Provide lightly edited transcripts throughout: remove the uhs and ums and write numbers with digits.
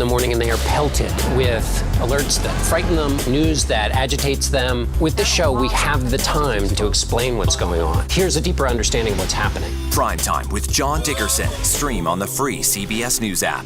the morning and they are pelted with alerts that frighten them, news that agitates them. With this show, we have the time to explain what's going on. Here's a deeper understanding of what's happening. Prime Time with John Dickerson. Stream on the free CBS News app.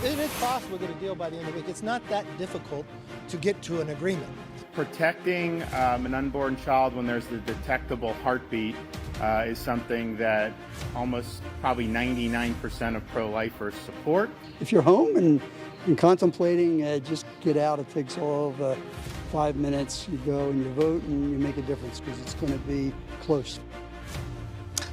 It is possible to get a deal by the end of the week. It's not that difficult to get to an agreement. Protecting an unborn child when there's the detectable heartbeat is something that almost probably 99% of pro-lifers support. If you're home and contemplating, just get out. It takes all of 5 minutes. You go and you vote and you make a difference because it's going to be close.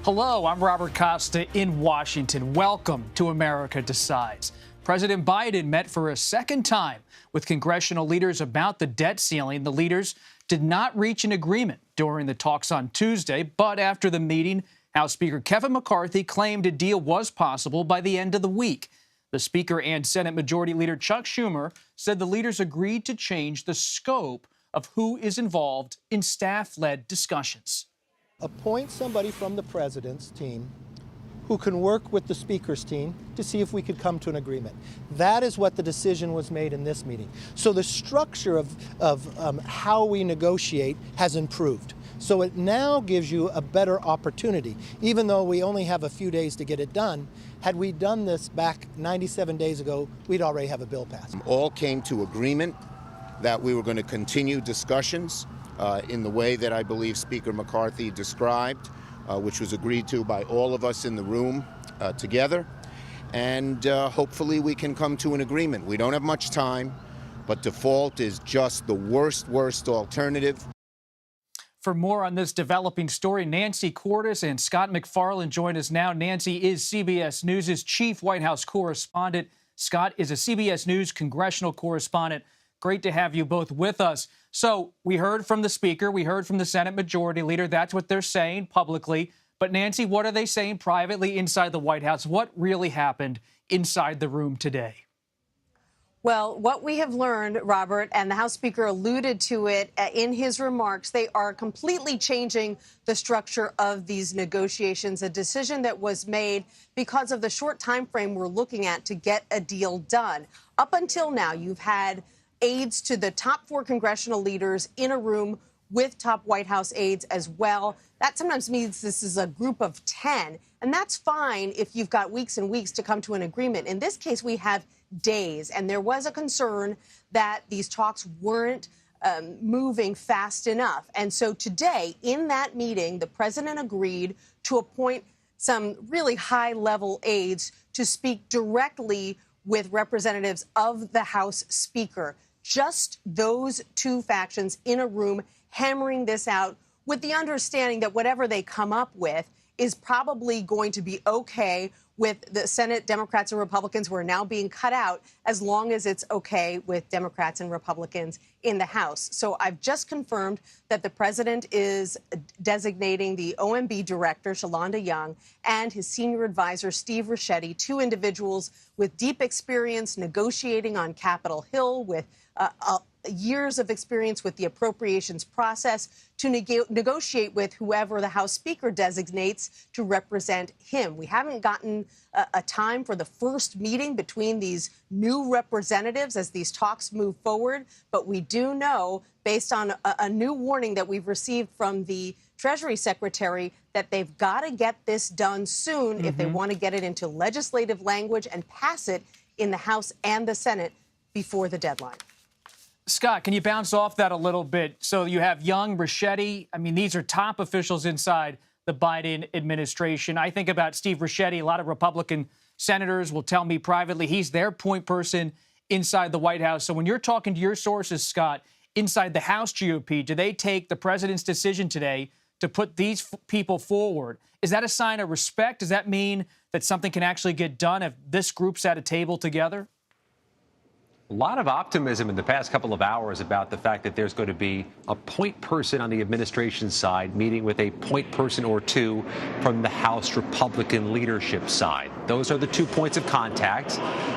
Hello, I'm Robert Costa in Washington. Welcome to America Decides. President Biden met for a second time with congressional leaders about the debt ceiling. The leaders did not reach an agreement during the talks on Tuesday, but after the meeting, House Speaker Kevin McCarthy claimed a deal was possible by the end of the week. The Speaker and Senate Majority Leader Chuck Schumer said the leaders agreed to change the scope of who is involved in staff-led discussions. Appoint somebody from the president's team who can work with the speaker's team to see if we could come to an agreement. That is what the decision was made in this meeting. So the structure of how we negotiate has improved. So it now gives you a better opportunity. Even though we only have a few days to get it done, had we done this back 97 days ago, we'd already have a bill passed. All came to agreement that we were going to continue discussions in the way that I believe Speaker McCarthy described, which was agreed to by all of us in the room together. And hopefully we can come to an agreement. We don't have much time, but default is just the worst alternative. For more on this developing story, Nancy Cordes and Scott McFarland join us now. Nancy is CBS News' chief White House correspondent. Scott is a CBS News congressional correspondent. Great to have you both with us. So we heard from the Speaker, we heard from the Senate Majority Leader. That's what they're saying publicly. But Nancy, what are they saying privately inside the White House? What really happened inside the room today? Well, what we have learned, Robert, and the House Speaker alluded to it in his remarks, they are completely changing the structure of these negotiations, a decision that was made because of the short time frame we're looking at to get a deal done. Up until now, you've had aides to the top 4 congressional leaders in a room with top White House aides as well. That sometimes means this is a group of 10, and that's fine if you've got weeks and weeks to come to an agreement. In this case, we have days, and there was a concern that these talks weren't moving fast enough. And so today, in that meeting, the president agreed to appoint some really high-level aides to speak directly with representatives of the House Speaker. Just those 2 factions in a room hammering this out with the understanding that whatever they come up with is probably going to be okay with the Senate Democrats and Republicans who are now being cut out, as long as it's okay with Democrats and Republicans in the House. So I've just confirmed that the president is designating the OMB director, Shalonda Young, and his senior advisor, Steve Ricchetti, 2 individuals with deep experience negotiating on Capitol Hill, with years of experience with the appropriations process, to negotiate with whoever the House Speaker designates to represent him. We haven't gotten a time for the first meeting between these new representatives as these talks move forward, but we do know, based on a new warning that we've received from the Treasury Secretary, that they've got to get this done soon if they want to get it into legislative language and pass it in the House and the Senate before the deadline. Scott, can you bounce off that a little bit? So you have Young, Ricchetti. I mean, these are top officials inside the Biden administration. I think about Steve Ricchetti. A lot of Republican senators will tell me privately he's their point person inside the White House. So when you're talking to your sources, Scott, inside the House GOP, do they take the president's decision today to put these people forward? Is that a sign of respect? Does that mean that something can actually get done if this group's at a table together? A lot of optimism in the past couple of hours about the fact that there's going to be a point person on the administration side meeting with a point person or two from the House Republican leadership side. Those are the 2 points of contact.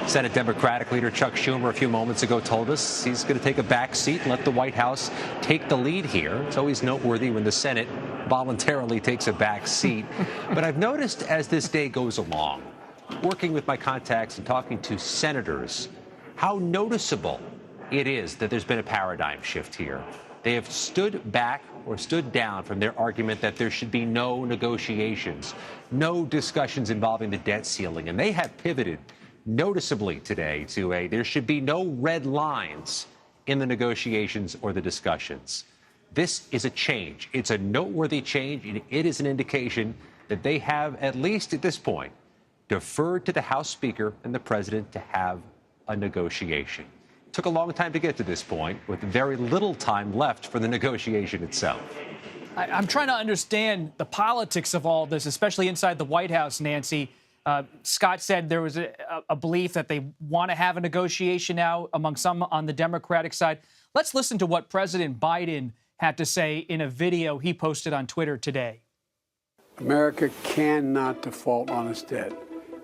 Senate Democratic leader Chuck Schumer a few moments ago told us he's going to take a back seat and let the White House take the lead here. It's always noteworthy when the Senate voluntarily takes a back seat. But I've noticed as this day goes along, working with my contacts and talking to senators, how noticeable it is that there's been a paradigm shift here. They have stood back or stood down from their argument that there should be no negotiations, no discussions involving the debt ceiling. And they have pivoted noticeably today to there should be no red lines in the negotiations or the discussions. This is a change. It's a noteworthy change, and it is an indication that they have, at least at this point, deferred to the House Speaker and the President to have a negotiation. It took a long time to get to this point, with very little time left for the negotiation itself. I'm trying to understand the politics of all this, especially inside the White House, Nancy. Scott said there was a belief that they want to have a negotiation now among some on the Democratic side. Let's listen to what President Biden had to say in a video he posted on Twitter today. America cannot default on its debt.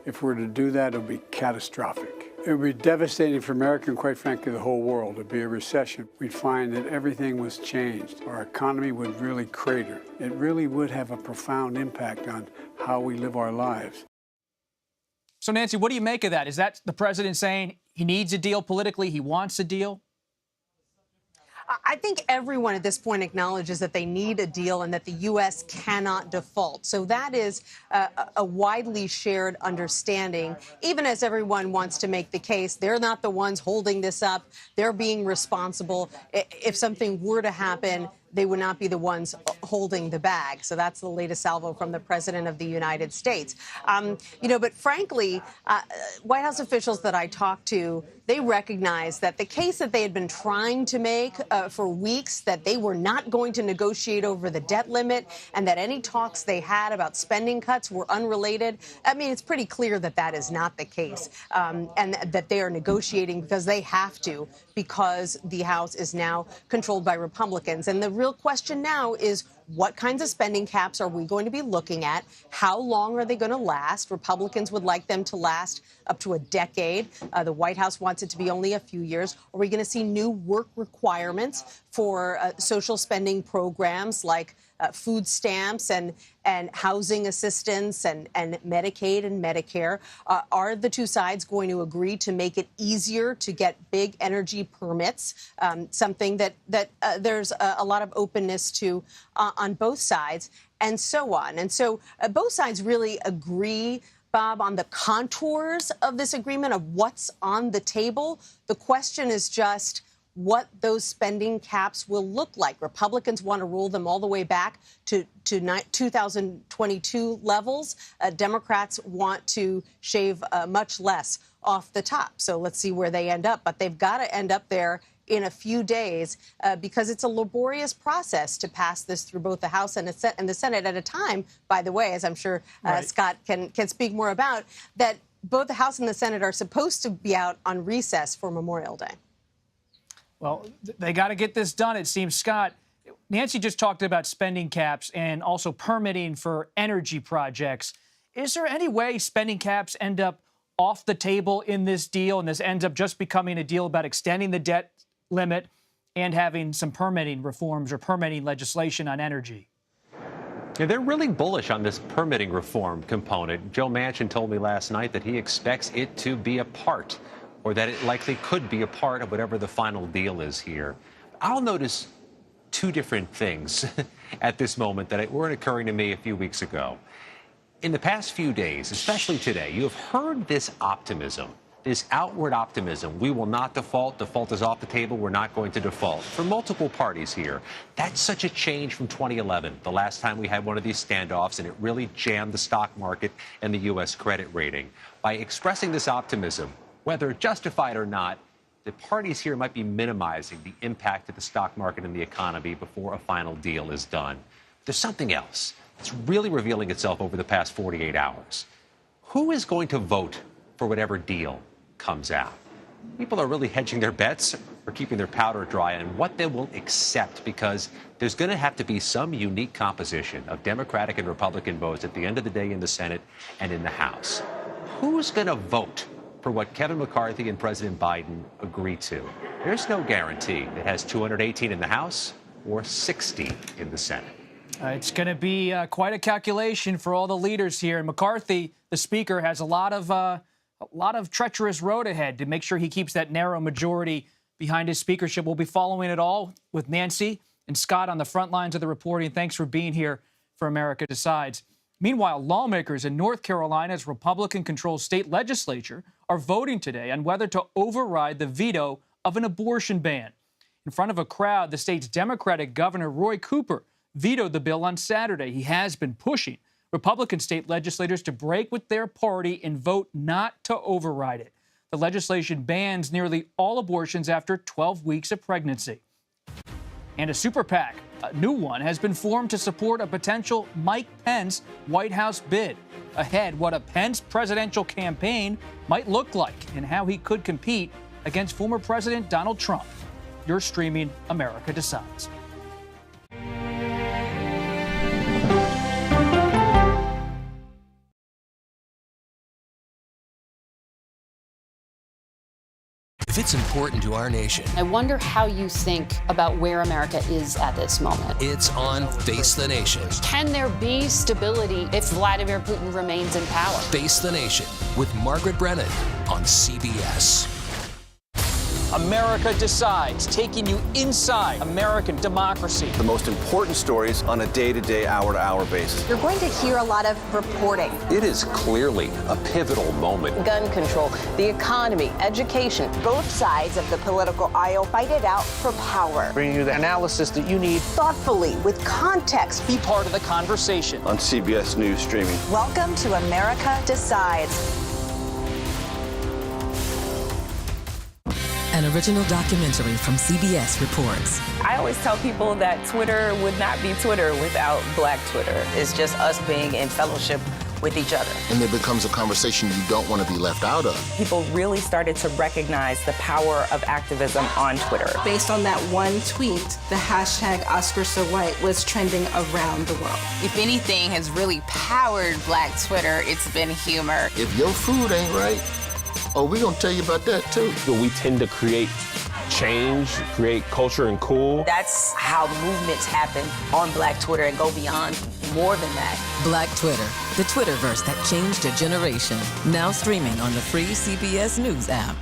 If we're to do that, it'll be catastrophic. It would be devastating for America and, quite frankly, the whole world. It'd be a recession. We'd find that everything was changed. Our economy would really crater. It really would have a profound impact on how we live our lives. So, Nancy, what do you make of that? Is that the president saying he needs a deal politically, he wants a deal? I think everyone at this point acknowledges that they need a deal and that the U.S. cannot default. So that is a widely shared understanding, even as everyone wants to make the case. They're not the ones holding this up. They're being responsible. If something were to happen, they would not be the ones holding the bag. So that's the latest salvo from the president of the United States. But frankly, White House officials that I talked to, they recognize that the case that they had been trying to make for weeks, that they were not going to negotiate over the debt limit and that any talks they had about spending cuts were unrelated. I mean, it's pretty clear that that is not the case, and that they are negotiating because they have to, because the House is now controlled by Republicans. And the real question now is, what kinds of spending caps are we going to be looking at? How long are they going to last? Republicans would like them to last up to a decade. The White House wants it to be only a few years. Are we going to see new work requirements for social spending programs like food stamps and housing assistance and Medicaid and Medicare? Are the two sides going to agree to make it easier to get big energy permits, something that there's a lot of openness to on both sides, and so on. And so both sides really agree, Bob, on the contours of this agreement, of what's on the table. The question is just what those spending caps will look like. Republicans want to roll them all the way back to 2022 levels. Democrats want to shave much less off the top. So let's see where they end up. But they've got to end up there in a few days because it's a laborious process to pass this through both the House and the Senate at a time, by the way, as I'm sure Scott can speak more about, that both the House and the Senate are supposed to be out on recess for Memorial Day. Well, they got to get this done, it seems. Scott, Nancy just talked about spending caps and also permitting for energy projects. Is there any way spending caps end up off the table in this deal, and this ends up just becoming a deal about extending the debt limit and having some permitting reforms or permitting legislation on energy? Yeah, they're really bullish on this permitting reform component. Joe Manchin told me last night that he expects it to be a part, or that it likely could be a part of whatever the final deal is here. I'll notice two different things at this moment that weren't occurring to me a few weeks ago. In the past few days, especially today, you have heard this optimism, this outward optimism. We will not default. Default is off the table. We're not going to default. For multiple parties here, that's such a change from 2011, the last time we had one of these standoffs, and it really jammed the stock market and the U.S. credit rating. By expressing this optimism, whether justified or not, the parties here might be minimizing the impact of the stock market and the economy before a final deal is done. There's something else that's really revealing itself over the past 48 hours. Who is going to vote for whatever deal comes out? people are really hedging their bets or keeping their powder dry on what they will accept, because there's going to have to be some unique composition of Democratic and Republican votes at the end of the day in the Senate and in the House. Who's going to vote for what Kevin McCarthy and President Biden agree to? There's no guarantee it has 218 in the House or 60 in the Senate. It's going to be quite a calculation for all the leaders here. And McCarthy, the speaker, has a lot of treacherous road ahead to make sure he keeps that narrow majority behind his speakership. We'll be following it all with Nancy and Scott on the front lines of the reporting. Thanks for being here for America Decides. Meanwhile, lawmakers in North Carolina's Republican-controlled state legislature are voting today on whether to override the veto of an abortion ban. In front of a crowd, the state's Democratic Governor Roy Cooper vetoed the bill on Saturday. He has been pushing Republican state legislators to break with their party and vote not to override it. The legislation bans nearly all abortions after 12 weeks of pregnancy. And a super PAC, a new one, has been formed to support a potential Mike Pence White House bid. Ahead, what a Pence presidential campaign might look like and how he could compete against former President Donald Trump. You're streaming America Decides. If it's important to our nation, I wonder how you think about where America is at this moment. It's on Face the Nation. Can there be stability if Vladimir Putin remains in power? Face the Nation with Margaret Brennan on CBS. America Decides, taking you inside American democracy. The most important stories on a day-to-day, hour-to-hour basis. You're going to hear a lot of reporting. It is clearly a pivotal moment. Gun control, the economy, education. Both sides of the political aisle fight it out for power. Bringing you the analysis that you need. Thoughtfully, with context. Be part of the conversation. On CBS News Streaming. Welcome to America Decides. An original documentary from CBS reports. I always tell people that Twitter would not be Twitter without Black Twitter. It's just us being in fellowship with each other. And it becomes a conversation you don't want to be left out of. People really started to recognize the power of activism on Twitter. Based on that one tweet, the hashtag Oscar So White was trending around the world. If anything has really powered Black Twitter, it's been humor. If your food ain't right, oh, we're going to tell you about that, too. We tend to create change, create culture and cool. That's how movements happen on Black Twitter and go beyond more than that. Black Twitter, the Twitterverse that changed a generation. Now streaming on the free CBS News app.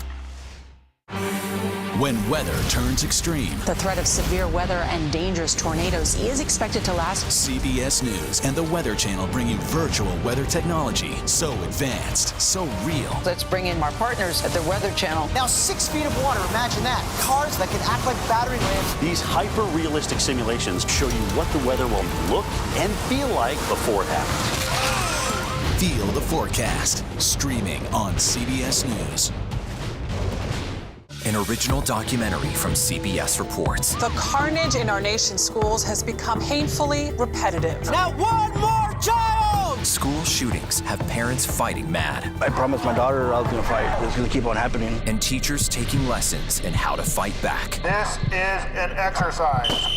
When weather turns extreme, the threat of severe weather and dangerous tornadoes is expected to last. CBS News and the Weather Channel bring you virtual weather technology so advanced, so real. Let's bring in our partners at the Weather Channel. Now 6 feet of water, imagine that. Cars that can act like battering rams. These hyper-realistic simulations show you what the weather will look and feel like before it happens. Feel the forecast, streaming on CBS News. An original documentary from CBS reports. The carnage in our nation's schools has become painfully repetitive. Not one more child! School shootings have parents fighting mad. I promised my daughter I was going to fight. It's going to keep on happening. And teachers taking lessons in how to fight back. This is an exercise.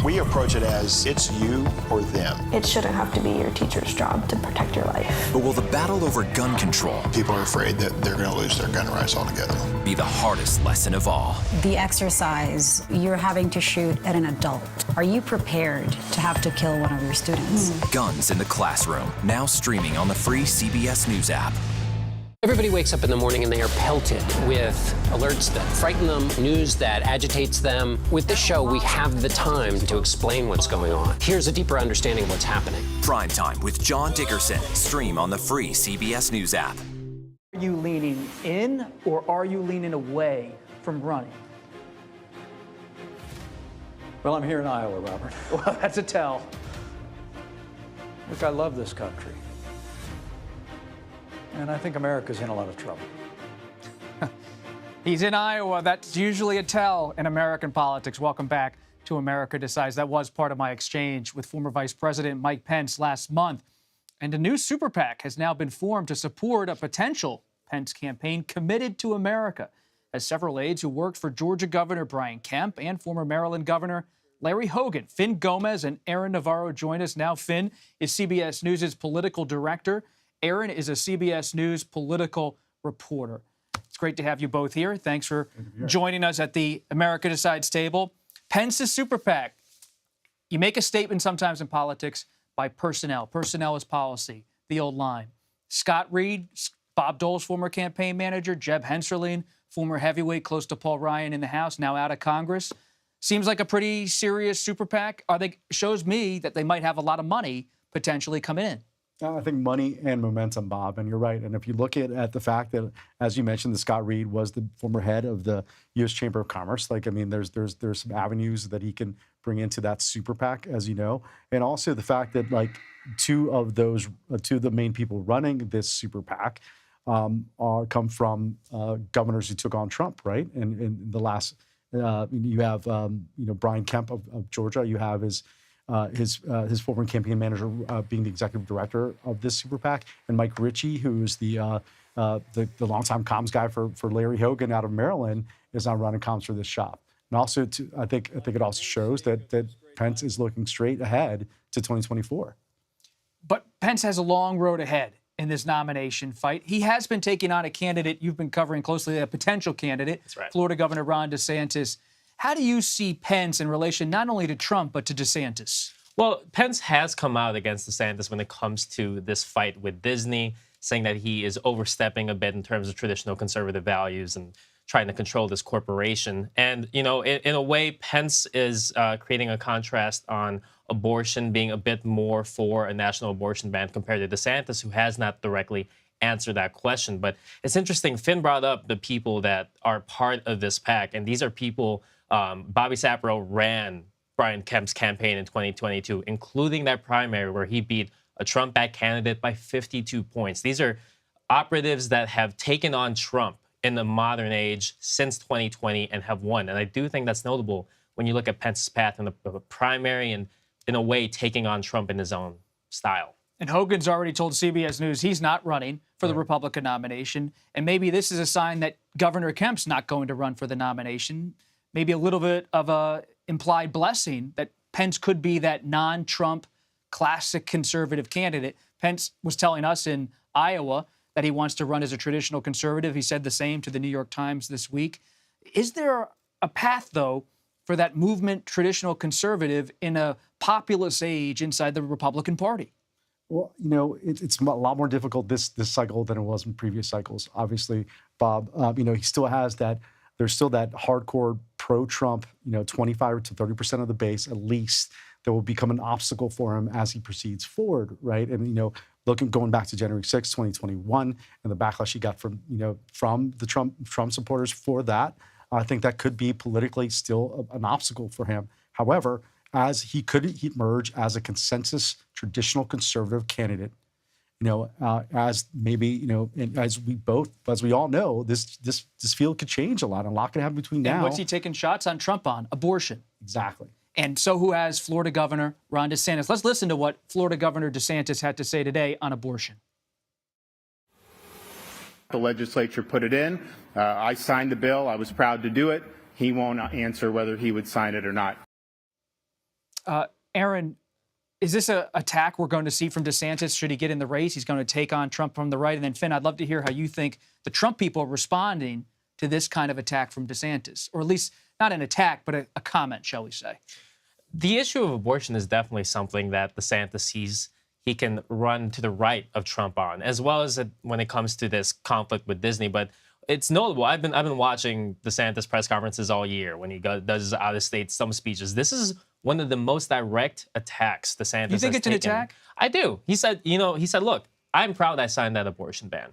We approach it as it's you or them. It shouldn't have to be your teacher's job to protect your life. But will the battle over gun control, people are afraid that they're going to lose their gun rights altogether, be the hardest lesson of all? The exercise, you're having to shoot at an adult. Are you prepared to have to kill one of your students? Guns in the Classroom, now streaming on the free CBS News app. Everybody wakes up in the morning and they are pelted with alerts that frighten them, news that agitates them. With this show, we have the time to explain what's going on. Here's a deeper understanding of what's happening. Prime Time with John Dickerson. Stream on the free CBS News app. Are you leaning in or are you leaning away from running? Well, I'm here in Iowa, Robert. Well, that's a tell. Look, I love this country. And I think America's in a lot of trouble. He's in Iowa. That's usually a tell in American politics. Welcome back to America Decides. That was part of my exchange with former Vice President Mike Pence last month. And a new super PAC has now been formed to support a potential Pence campaign committed to America, as several aides who worked for Georgia Governor Brian Kemp and former Maryland Governor Larry Hogan, Finn Gomez, and Aaron Navarro join us now. Finn is CBS News' political director. Aaron is a CBS News political reporter. It's great to have you both here. Thanks for joining us at the America Decides table. Pence's super PAC. You make a statement sometimes in politics by personnel. Personnel is policy, the old line. Scott Reed, Bob Dole's former campaign manager, Jeb Hensarling, former heavyweight close to Paul Ryan in the House, now out of Congress. Seems like a pretty serious super PAC. Shows me that they might have a lot of money potentially come in. I think money and momentum, Bob, and you're right. And if you look at the fact that, as you mentioned, that Scott Reed was the former head of the U.S. Chamber of Commerce, there's some avenues that he can bring into that super PAC, as you know, and also the fact that two of the main people running this super PAC come from governors who took on Trump, right? And in the last, you have Brian Kemp of Georgia. You have his former campaign manager being the executive director of this super PAC, and Mike Ritchie, who's the longtime comms guy for Larry Hogan out of Maryland, is now running comms for this shop. And also, I think it also shows that Pence is looking straight ahead to 2024. But Pence has a long road ahead in this nomination fight. He has been taking on a candidate you've been covering closely, a potential candidate, That's right. Florida Governor Ron DeSantis. How do you see Pence in relation not only to Trump, but to DeSantis? Well, Pence has come out against DeSantis when it comes to this fight with Disney, saying that he is overstepping a bit in terms of traditional conservative values and trying to control this corporation. And, in a way, Pence is creating a contrast on abortion being a bit more for a national abortion ban compared to DeSantis, who has not directly answered that question. But it's interesting. Finn brought up the people that are part of this PAC, and these are people. Bobby Sapro ran Brian Kemp's campaign in 2022, including that primary where he beat a Trump-backed candidate by 52 points. These are operatives that have taken on Trump in the modern age since 2020 and have won. And I do think that's notable when you look at Pence's path in the primary and, in a way, taking on Trump in his own style. And Hogan's already told CBS News he's not running for the Republican nomination. And maybe this is a sign that Governor Kemp's not going to run for the nomination. Maybe a little bit of a implied blessing that Pence could be that non-Trump classic conservative candidate. Pence was telling us in Iowa that he wants to run as a traditional conservative. He said the same to the New York Times this week. Is there a path, though, for that movement traditional conservative in a populist age inside the Republican Party? Well, it's a lot more difficult this cycle than it was in previous cycles. Obviously, Bob, he still has that. There's still that hardcore pro-Trump, 25 to 30% of the base at least, that will become an obstacle for him as he proceeds forward, right? And going back to January 6, 2021, and the backlash he got from the Trump supporters for that, I think that could be politically still an obstacle for him. However, as he could emerge as a consensus traditional conservative candidate, as maybe, and as we all know, this field could change a lot, and a lot can happen between now. And what's he taking shots on Trump on? Abortion. Exactly. And so who has Florida Governor Ron DeSantis? Let's listen to what Florida Governor DeSantis had to say today on abortion. The legislature put it in. I signed the bill. I was proud to do it. He won't answer whether he would sign it or not. Aaron, is this an attack we're going to see from DeSantis? Should he get in the race? He's going to take on Trump from the right. And then, Finn, I'd love to hear how you think the Trump people are responding to this kind of attack from DeSantis, or at least not an attack, but a comment, shall we say. The issue of abortion is definitely something that DeSantis sees he can run to the right of Trump on, as well as when it comes to this conflict with Disney. But it's notable. I've been watching DeSantis press conferences all year when he does out-of-state some speeches. This is one of the most direct attacks DeSantis. You think it's an attack? I do. He said, look, I'm proud I signed that abortion ban.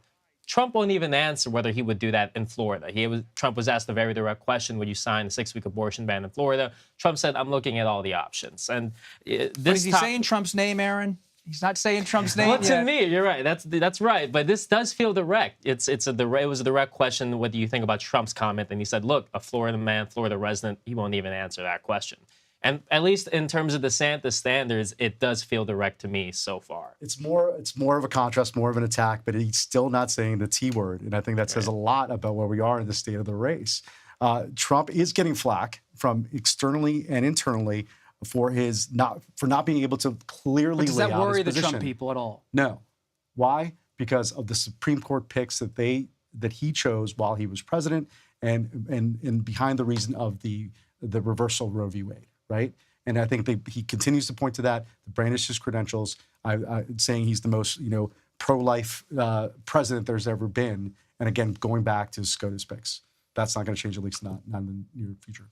Trump won't even answer whether he would do that in Florida. Trump was asked a very direct question: would you sign a 6-week abortion ban in Florida? Trump said, I'm looking at all the options. And but is he saying Trump's name, Aaron? He's not saying Trump's name. Well, to me, you're right. That's right. But this does feel direct. It was a direct question. What do you think about Trump's comment? And he said, look, a Florida man, Florida resident, he won't even answer that question. And at least in terms of DeSantis standards, it does feel direct to me so far. It's more of a contrast, more of an attack, but he's still not saying the T word. And I think that says a lot about where we are in the state of the race. Trump is getting flack from externally and internally for not being able to clearly lay out his position. Does that worry the Trump people at all? No. Why? Because of the Supreme Court picks that he chose while he was president, and behind the reason of the reversal of Roe v. Wade, right? And I think he continues to point to that, brandish his credentials, saying he's the most pro-life president there's ever been. And again, going back to SCOTUS picks, that's not going to change, at least not in the near future.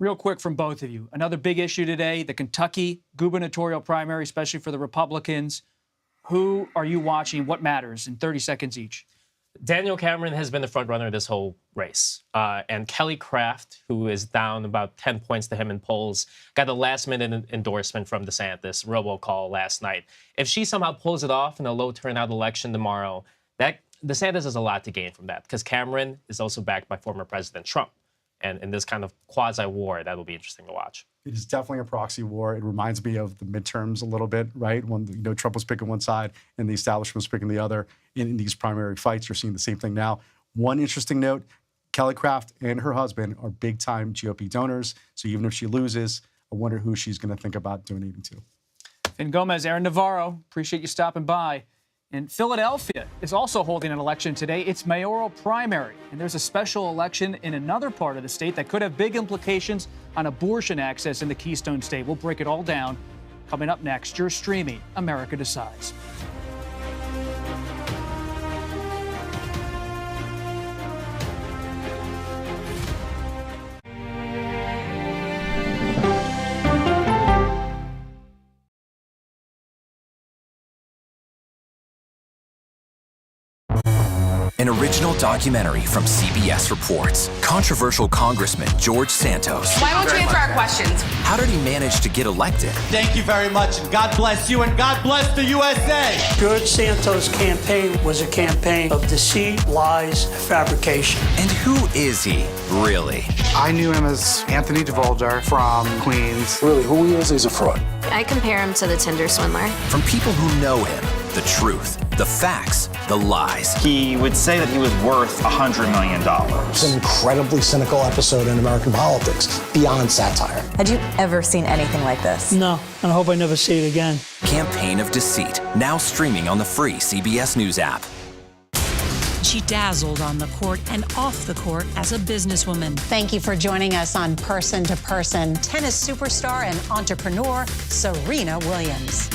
Real quick from both of you, another big issue today: the Kentucky gubernatorial primary, especially for the Republicans. Who are you watching? What matters? In 30 seconds each. Daniel Cameron has been the front runner of this whole race. And Kelly Craft, who is down about 10 points to him in polls, got a last-minute endorsement from DeSantis, robocall last night. If she somehow pulls it off in a low-turnout election tomorrow, DeSantis has a lot to gain from that, because Cameron is also backed by former President Trump. And in this kind of quasi-war, that will be interesting to watch. It is definitely a proxy war. It reminds me of the midterms a little bit, right? When Trump was picking one side and the establishment was picking the other in these primary fights. You're seeing the same thing now. One interesting note: Kelly Craft and her husband are big-time GOP donors. So even if she loses, I wonder who she's going to think about donating to. Finn Gomez, Aaron Navarro, appreciate you stopping by. And Philadelphia is also holding an election today. It's mayoral primary. And there's a special election in another part of the state that could have big implications on abortion access in the Keystone State. We'll break it all down. Coming up next, you're streaming America Decides. An original documentary from CBS reports. Controversial Congressman George Santos. Why won't you answer our questions? How did he manage to get elected? Thank you very much, and God bless you, and God bless the USA. George Santos' campaign was a campaign of deceit, lies, fabrication. And who is he, really? I knew him as Anthony DeVolder from Queens. Really, who he is, he's a fraud. I compare him to the Tinder swindler. From people who know him, the truth, the facts, the lies. He would say that he was worth $100 million. It's an incredibly cynical episode in American politics, beyond satire. Had you ever seen anything like this? No, and I hope I never see it again. Campaign of Deceit, now streaming on the free CBS News app. She dazzled on the court and off the court as a businesswoman. Thank you for joining us on Person to Person. Tennis superstar and entrepreneur Serena Williams.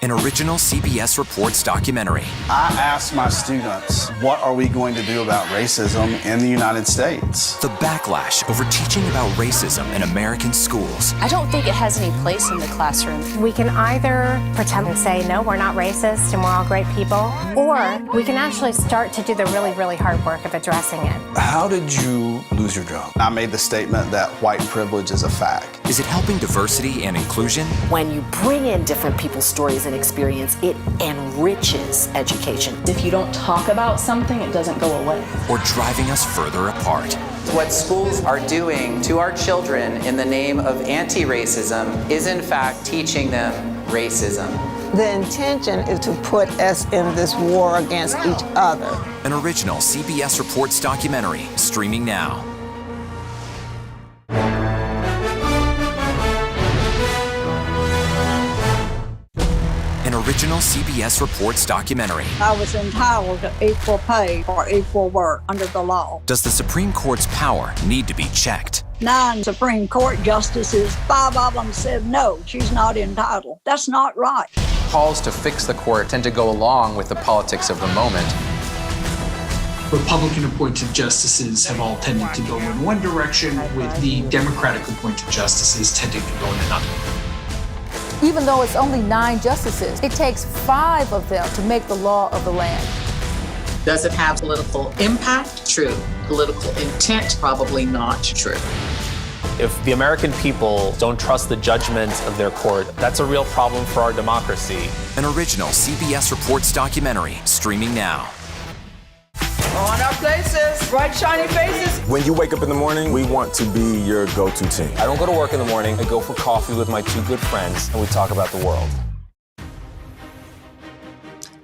An original CBS Reports documentary. I asked my students, what are we going to do about racism in the United States? The backlash over teaching about racism in American schools. I don't think it has any place in the classroom. We can either pretend and say, no, we're not racist and we're all great people, or we can actually start to do the really, really hard work of addressing it. How did you lose your job? I made the statement that white privilege is a fact. Is it helping diversity and inclusion? When you bring in different people's stories and experience, it enriches education. If you don't talk about something, it doesn't go away. Or driving us further apart? What schools are doing to our children in the name of anti-racism is in fact teaching them racism. The intention is to put us in this war against each other. An original CBS Reports documentary, streaming now. An original CBS Reports documentary. I was entitled to equal pay for equal work under the law. Does the Supreme Court's power need to be checked? 9 Supreme Court justices, 5 of them said no, she's not entitled. That's not right. Calls to fix the court tend to go along with the politics of the moment. Republican-appointed justices have all tended to go in one direction, with the Democratic-appointed justices tending to go in another. Even though it's only 9 justices, it takes 5 of them to make the law of the land. Does it have political impact? True. Political intent? Probably not true. If the American people don't trust the judgment of their court, that's a real problem for our democracy. An original CBS Reports documentary, streaming now. On our places, bright, shiny faces. When you wake up in the morning, we want to be your go-to team. I don't go to work in the morning. I go for coffee with my 2 good friends, and we talk about the world.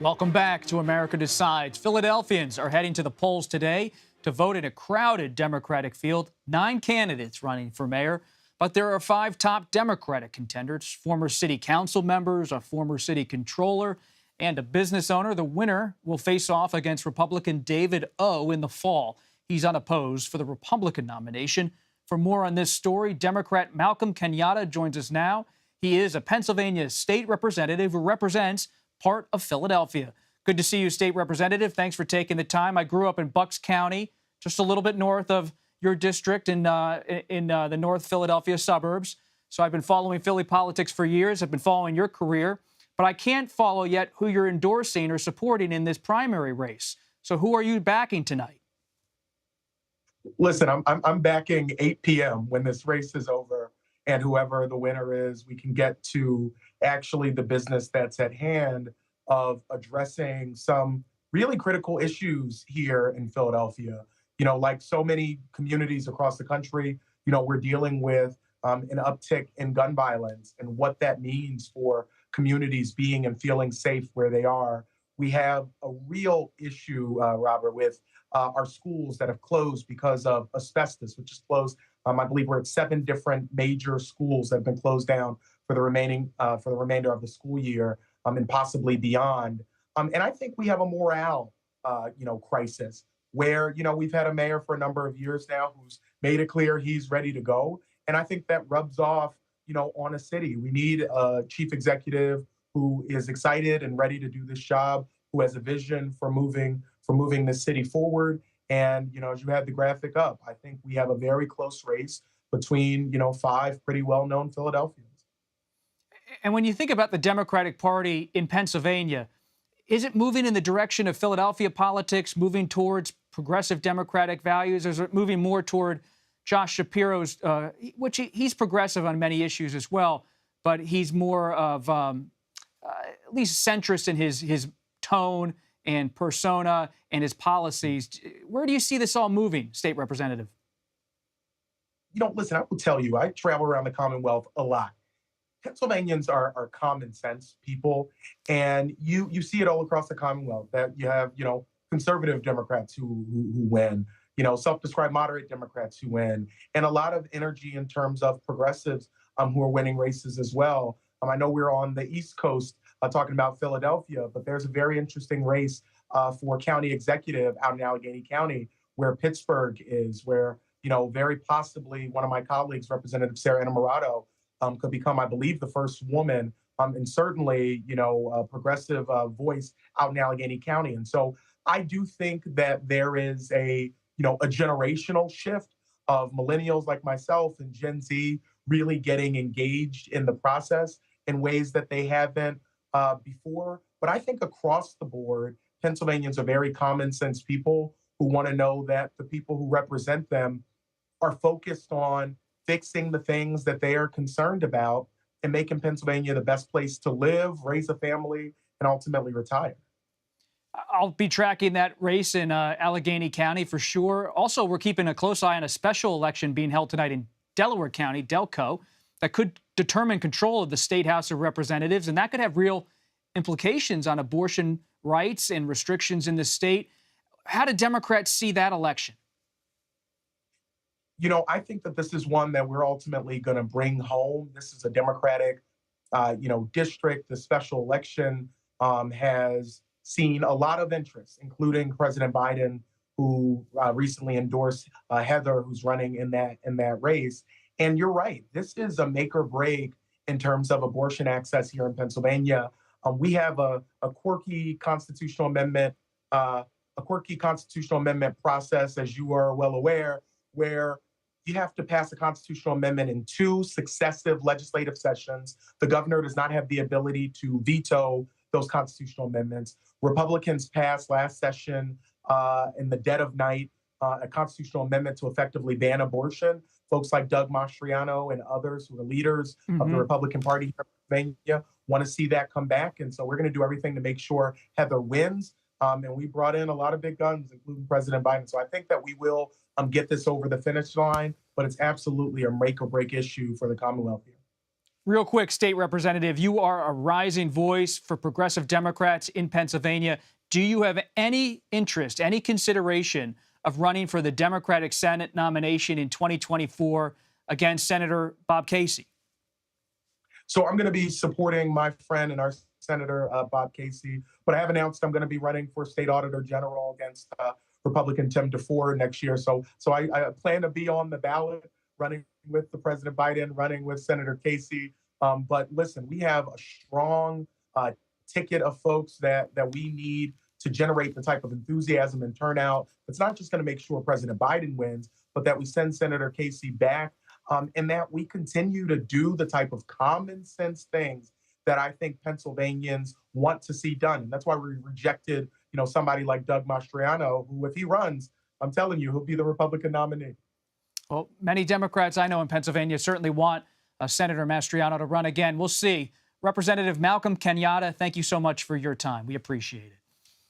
Welcome back to America Decides. Philadelphians are heading to the polls today to vote in a crowded Democratic field. 9 candidates running for mayor, but there are 5 top Democratic contenders, former city council members, a former city controller, and a business owner. The winner will face off against Republican David O. in the fall. He's unopposed for the Republican nomination. For more on this story, Democrat Malcolm Kenyatta joins us now. He is a Pennsylvania state representative who represents part of Philadelphia. Good to see you, State Representative. Thanks for taking the time. I grew up in Bucks County, just a little bit north of your district in the North Philadelphia suburbs. So I've been following Philly politics for years. I've been following your career, but I can't follow yet who you're endorsing or supporting in this primary race. So who are you backing tonight? Listen, I'm backing 8 p.m. when this race is over, and whoever the winner is, we can get to actually the business that's at hand of addressing some really critical issues here in Philadelphia. You know, like so many communities across the country, you know, we're dealing with an uptick in gun violence and what that means for communities being and feeling safe where they are. We have a real issue, Robert, with our schools that have closed because of asbestos, which is closed. I believe we're at 7 different major schools that have been closed down for the remainder of the school year, and possibly beyond. And I think we have a morale, crisis where, we've had a mayor for a number of years now who's made it clear he's ready to go. And I think that rubs off, on a city. We need a chief executive who is excited and ready to do this job, who has a vision for moving the city forward. And, as you had the graphic up, I think we have a very close race between, 5 pretty well-known Philadelphians. And when you think about the Democratic Party in Pennsylvania, is it moving in the direction of Philadelphia politics, moving towards progressive Democratic values, or is it moving more toward Josh Shapiro's, which he's progressive on many issues as well, but he's more of at least centrist in his tone and persona and his policies. Where do you see this all moving, State Representative? Listen, I will tell you, I travel around the Commonwealth a lot. Pennsylvanians are common sense people, and you see it all across the Commonwealth that you have, conservative Democrats who win, self-described moderate Democrats who win, and a lot of energy in terms of progressives who are winning races as well. I know we're on the East Coast talking about Philadelphia, but there's a very interesting race for county executive out in Allegheny County, where Pittsburgh is, where, very possibly one of my colleagues, Representative Sarah Innamorato, could become, I believe, the first woman, and certainly, a progressive voice out in Allegheny County. And so I do think that there is a generational shift of millennials like myself and Gen Z really getting engaged in the process in ways that they haven't before. But I think across the board, Pennsylvanians are very common sense people who want to know that the people who represent them are focused on fixing the things that they are concerned about and making Pennsylvania the best place to live, raise a family, and ultimately retire. I'll be tracking that race in Allegheny County for sure. Also, we're keeping a close eye on a special election being held tonight in Delaware County, Delco, that could determine control of the State House of Representatives, and that could have real implications on abortion rights and restrictions in the state. How do Democrats see that election? I think that this is one that we're ultimately going to bring home. This is a Democratic, district. The special election has seen a lot of interest, including President Biden, who recently endorsed Heather, who's running in that race. And you're right, this is a make or break in terms of abortion access here in Pennsylvania. We have a quirky constitutional amendment process, as you are well aware, where you have to pass a constitutional amendment in 2 successive legislative sessions. The governor does not have the ability to veto those constitutional amendments. Republicans passed last session in the dead of night a constitutional amendment to effectively ban abortion. Folks like Doug Mastriano and others who are leaders of the Republican Party here in Pennsylvania want to see that come back. And so we're going to do everything to make sure Heather wins. And we brought in a lot of big guns, including President Biden. So I think that we will get this over the finish line, but it's absolutely a make or break issue for the Commonwealth here. Real quick, State Representative, you are a rising voice for progressive Democrats in Pennsylvania. Do you have any interest, any consideration of running for the Democratic Senate nomination in 2024 against Senator Bob Casey? So I'm going to be supporting my friend and our Senator Bob Casey, but I have announced I'm going to be running for State Auditor General against Republican Tim DeFore next year. So I plan to be on the ballot, running with the President Biden, running with Senator Casey. But listen, we have a strong ticket of folks that we need to generate the type of enthusiasm and turnout. It's not just going to make sure President Biden wins, but that we send Senator Casey back, and that we continue to do the type of common sense things that I think Pennsylvanians want to see done. And that's why we rejected, somebody like Doug Mastriano, who, if he runs, I'm telling you, he'll be the Republican nominee. Well, many Democrats I know in Pennsylvania certainly want Senator Mastriano to run again. We'll see. Representative Malcolm Kenyatta, thank you so much for your time. We appreciate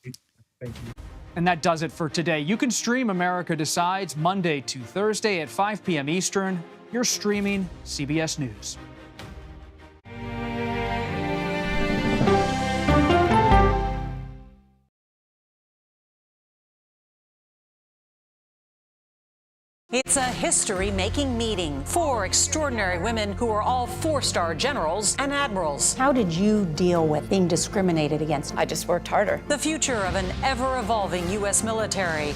it. Thank you. And that does it for today. You can stream America Decides Monday to Thursday at 5 p.m. Eastern. You're streaming CBS News. It's a history-making meeting. 4 extraordinary women who are all 4-star generals and admirals. How did you deal with being discriminated against? I just worked harder. The future of an ever-evolving U.S. military.